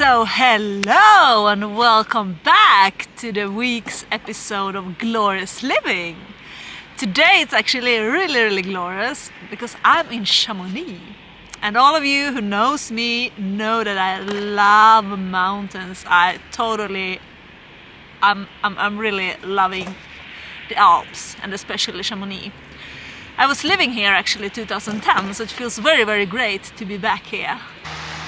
So hello and welcome back to the week's episode of Glorious Living. Today it's actually really glorious because I'm in Chamonix. And all of you who knows me know that I love mountains. I'm really loving the Alps and especially Chamonix. I was living here actually 2010, so it feels very great to be back here.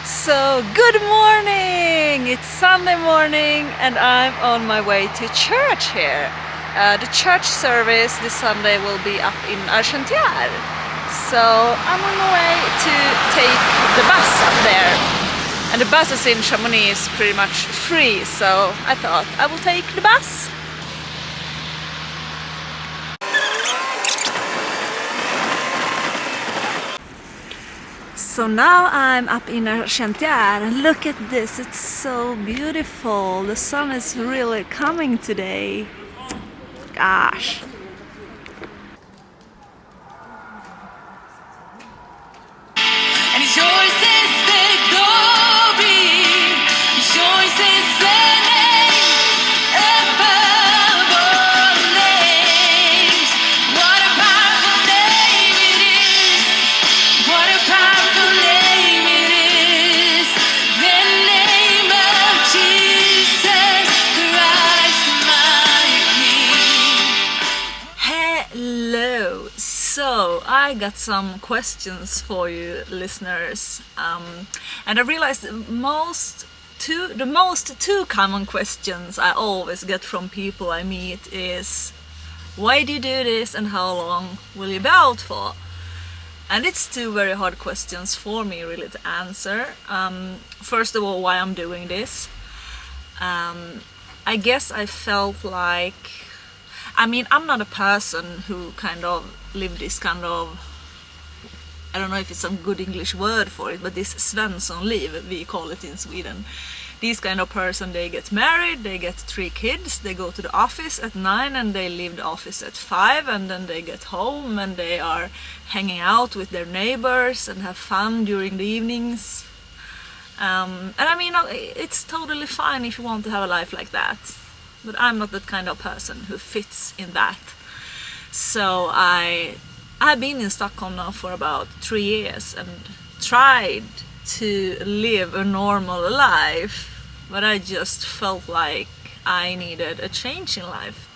So good morning! It's Sunday morning and I'm on my way to church here. The church service this Sunday will be up in Argentière. So I'm on my way to take the bus up there. And the buses in Chamonix is pretty much free, so I thought I will take the bus. So now I'm up in Argentière and look at this, it's so beautiful. The sun is really coming today. Gosh. And yours is the glory, yours is the name above all names. What a powerful name it is, what a powerful name it is, the name of Jesus Christ my King. Hello! So I got some questions for you listeners, and I realized the most two common questions I always get from people I meet is, why do you do this and how long will you be out for? And it's two very hard questions for me really to answer. First of all, why I'm doing this. I guess I felt like, I'm not a person who kind of live this kind of, I don't know if it's some good English word for it, but this Svenssonliv, we call it in Sweden. These kind of person, they get married, they get 3 kids, they go to the office at 9 and they leave the office at 5, and then they get home and they are hanging out with their neighbors and have fun during the evenings. It's totally fine if you want to have a life like that, but I'm not that kind of person who fits in that. So I've been in Stockholm now for about 3 years and tried to live a normal life, but I just felt like I needed a change in life.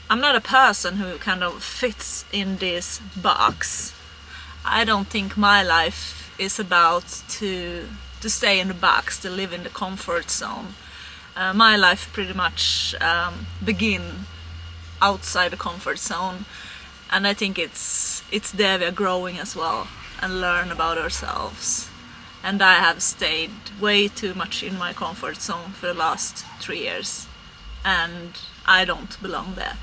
I'm not a person who kind of fits in this box. I don't think my life is about to stay in the box, to live in the comfort zone. My life pretty much begin outside the comfort zone, and I think it's there we are growing as well and learn about ourselves. And I have stayed way too much in my comfort zone for the last 3 years, and I don't belong there.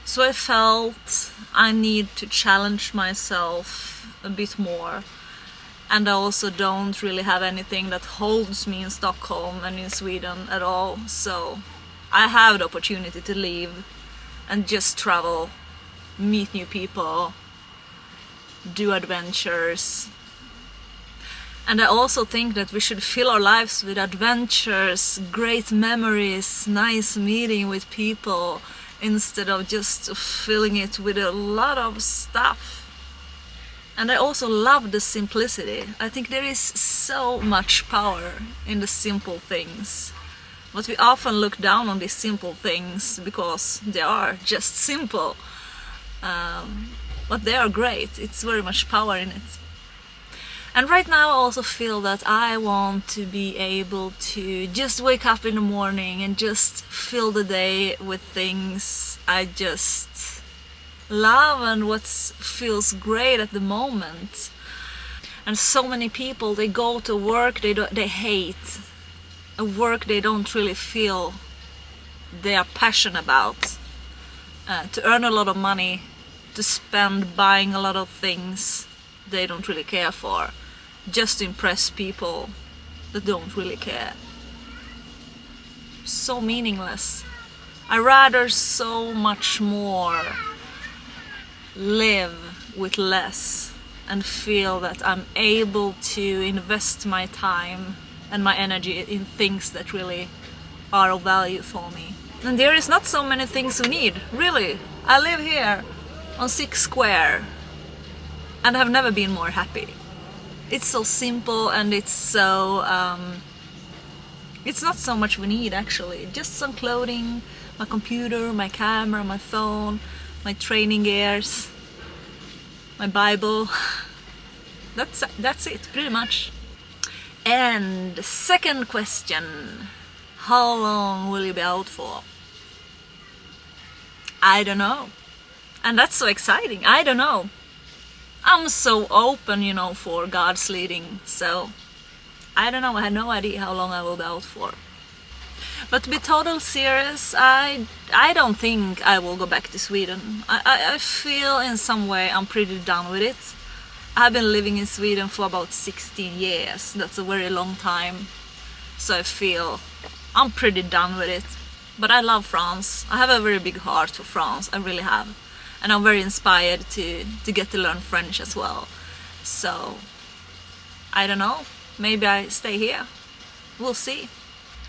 So I felt I need to challenge myself a bit more. And I also don't really have anything that holds me in Stockholm and in Sweden at all. So I have the opportunity to leave and just travel, meet new people, do adventures. And I also think that we should fill our lives with adventures, great memories, nice meeting with people, instead of just filling it with a lot of stuff. And I also love the simplicity. I think there is so much power in the simple things. But we often look down on these simple things because they are just simple. But they are great. It's very much power in it. And right now I also feel that I want to be able to just wake up in the morning and just fill the day with things I just love and what feels great at the moment. And so many people, they go to work they hate, a work they don't really feel they are passionate about, to earn a lot of money, to spend buying a lot of things they don't really care for, just to impress people that don't really care. So meaningless. I rather so much more live with less and feel that I'm able to invest my time and my energy in things that really are of value for me. And there is not so many things we need, really. I live here on 6 square and have never been more happy. It's so simple and it's so it's not so much we need actually. Just some clothing, my computer, my camera, my phone, my training gears, my Bible. That's it, pretty much. And second question, how long will you be out for? I don't know. And that's so exciting, I don't know. I'm so open, you know, for God's leading, so I don't know, I have no idea how long I will be out for. But to be totally serious, I don't think I will go back to Sweden. I feel in some way I'm pretty done with it. I've been living in Sweden for about 16 years, that's a very long time. So I feel I'm pretty done with it. But I love France, I have a very big heart for France, I really have. And I'm very inspired to get to learn French as well. So, I don't know, maybe I stay here. We'll see.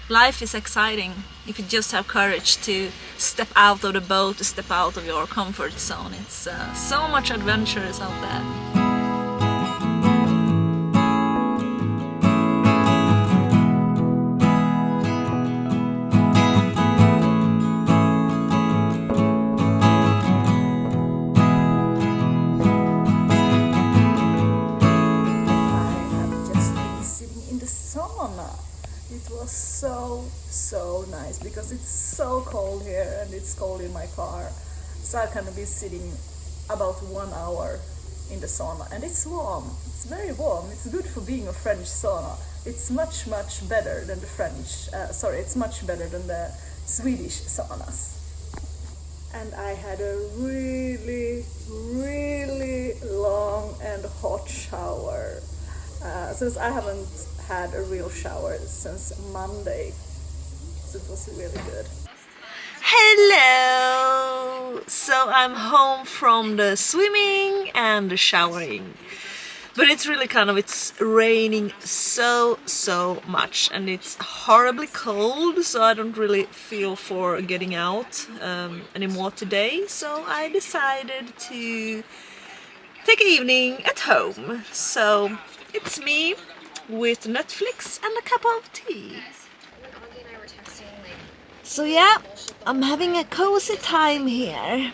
Life is exciting if you just have courage to step out of the boat, to step out of your comfort zone. It's so much adventures out there. It was so nice because it's so cold here and it's cold in my car, so I can be sitting about 1 hour in the sauna, and it's warm, it's very warm, it's good for being a French sauna. It's much better than the it's much better than the Swedish saunas. And I had a really long and hot shower since I haven't had a real shower since Monday, so it was really good. Hello! So I'm home from the swimming and the showering, but it's really it's raining so much and it's horribly cold, so I don't really feel for getting out anymore today, so I decided to take an evening at home. So it's me with Netflix and a cup of tea. So yeah, I'm having a cozy time here.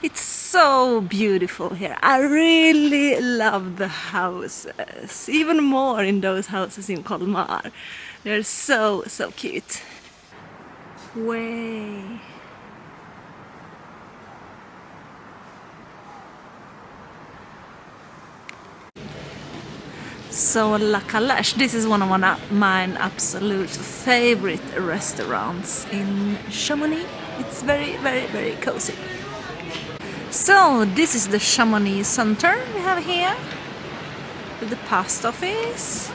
It's so beautiful here. I really love the houses, even more in those houses in Colmar. They're so cute. Way. So La Calèche, this is one of my absolute favorite restaurants in Chamonix. It's very cozy. So this is the Chamonix Center we have here with the post office.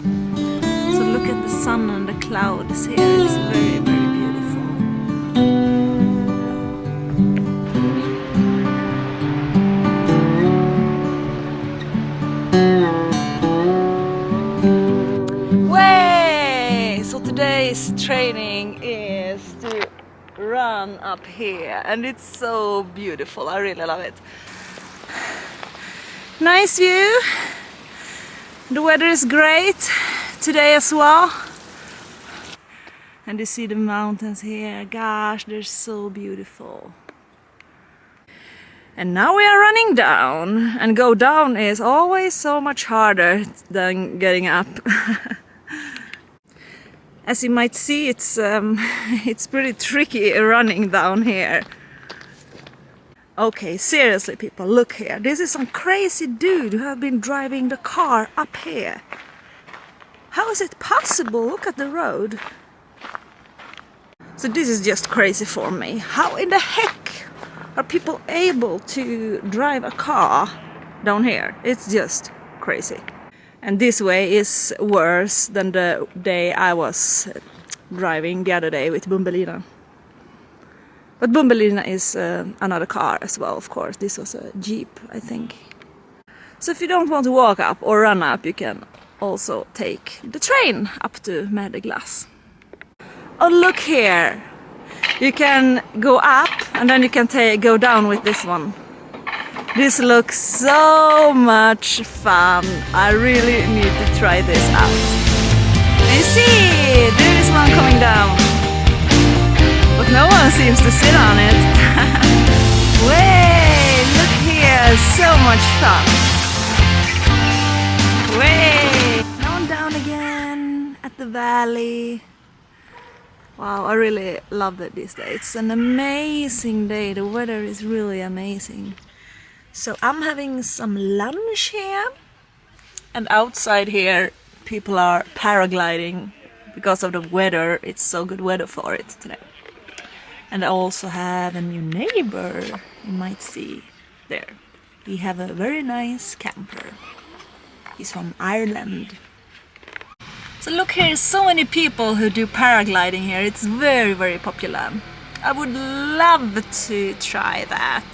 So look at the sun and the clouds here, it's very beautiful. So today's training is to run up here and it's so beautiful, I really love it. Nice view, the weather is great today as well. And you see the mountains here, gosh, they're so beautiful. And now we are running down, and go down is always so much harder than getting up. As you might see, it's pretty tricky running down here. Okay, seriously people, look here. This is some crazy dude who have been driving the car up here. How is it possible? Look at the road. So this is just crazy for me. How in the heck are people able to drive a car down here? It's just crazy. And this way is worse than the day I was driving the other day with Bumbelina. But Bumbelina is another car as well, of course. This was a Jeep, I think. So if you don't want to walk up or run up, you can also take the train up to Mer de Glace. Oh, look here! You can go up and then you can go down with this one. This looks so much fun. I really need to try this out. You see, there is one coming down. But no one seems to sit on it. Way, look here, so much fun. Way. Now I'm down again at the valley. Wow, I really love it this day. It's an amazing day. The weather is really amazing. So I'm having some lunch here. And outside here, people are paragliding because of the weather. It's so good weather for it today. And I also have a new neighbor, you might see there. We have a very nice camper. He's from Ireland. So look here, so many people who do paragliding here. It's very, very popular. I would love to try that.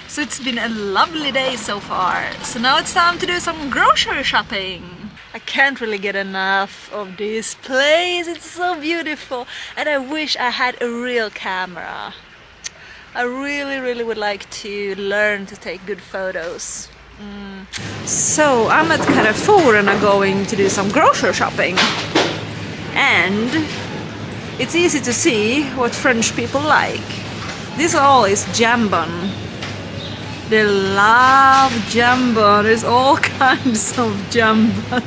So it's been a lovely day so far. So now it's time to do some grocery shopping. I can't really get enough of this place. It's so beautiful. And I wish I had a real camera. I really, really would like to learn to take good photos. So I'm at Carrefour and I'm going to do some grocery shopping. And it's easy to see what French people like. This all is jambon. They love jambon. There's all kinds of jambon.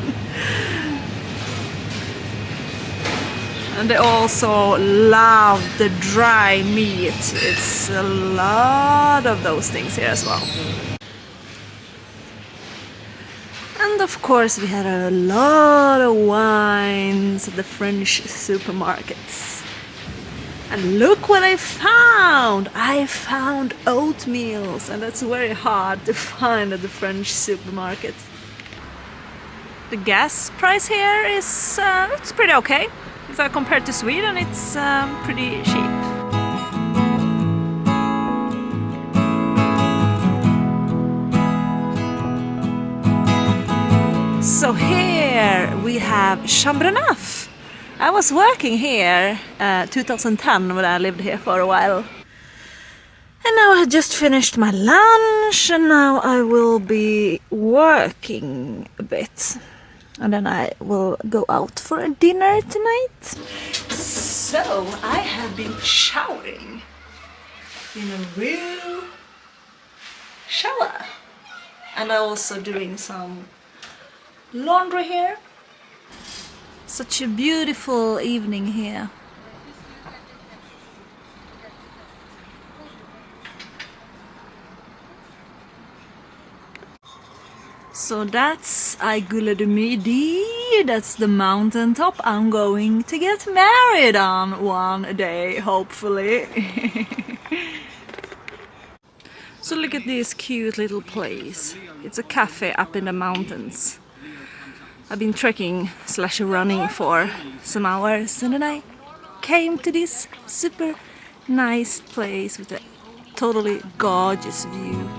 And they also love the dry meat. It's a lot of those things here as well. And of course we had a lot of wines at the French supermarkets. And look what I found! I found oatmeals, and that's very hard to find at the French supermarket. The gas price here is it's pretty okay. If I compare to Sweden, it's pretty cheap. So here we have Chambre Neuf. I was working here 2010 when I lived here for a while. And now I just finished my lunch and now I will be working a bit. And then I will go out for a dinner tonight. So I have been showering in a real shower. And I'm also doing some laundry here. Such a beautiful evening here. So that's Aiguille du Midi, that's the mountain top I'm going to get married on one day, hopefully. So look at this cute little place. It's a cafe up in the mountains. I've been trekking / running for some hours and then I came to this super nice place with a totally gorgeous view.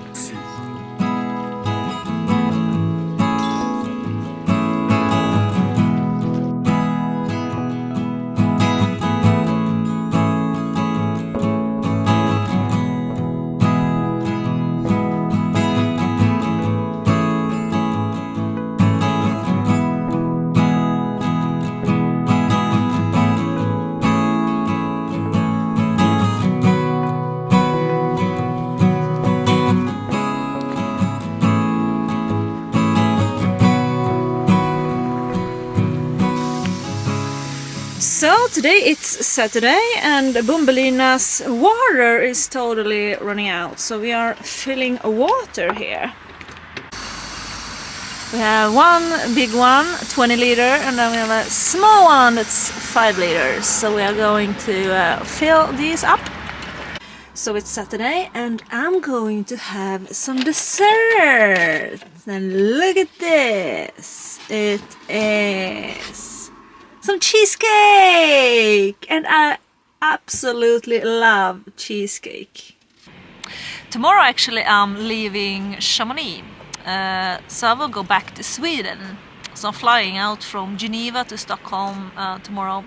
So today it's Saturday and Bumbelina's water is totally running out, so we are filling water here. We have one big one, 20 liter, and then we have a small one that's 5 liters. So we are going to fill these up. So it's Saturday and I'm going to have some dessert. And look at this. It is some cheesecake, and I absolutely love cheesecake. Tomorrow actually I'm leaving Chamonix, so I will go back to Sweden. So I'm flying out from Geneva to Stockholm tomorrow.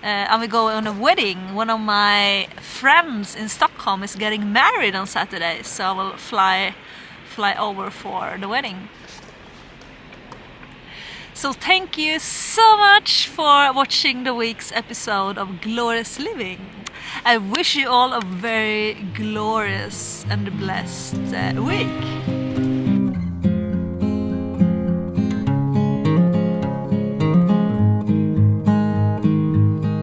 I will go on a wedding. One of my friends in Stockholm is getting married on Saturday, so I will fly over for the wedding. So thank you so much for watching the week's episode of Glorious Living. I wish you all a very glorious and blessed week.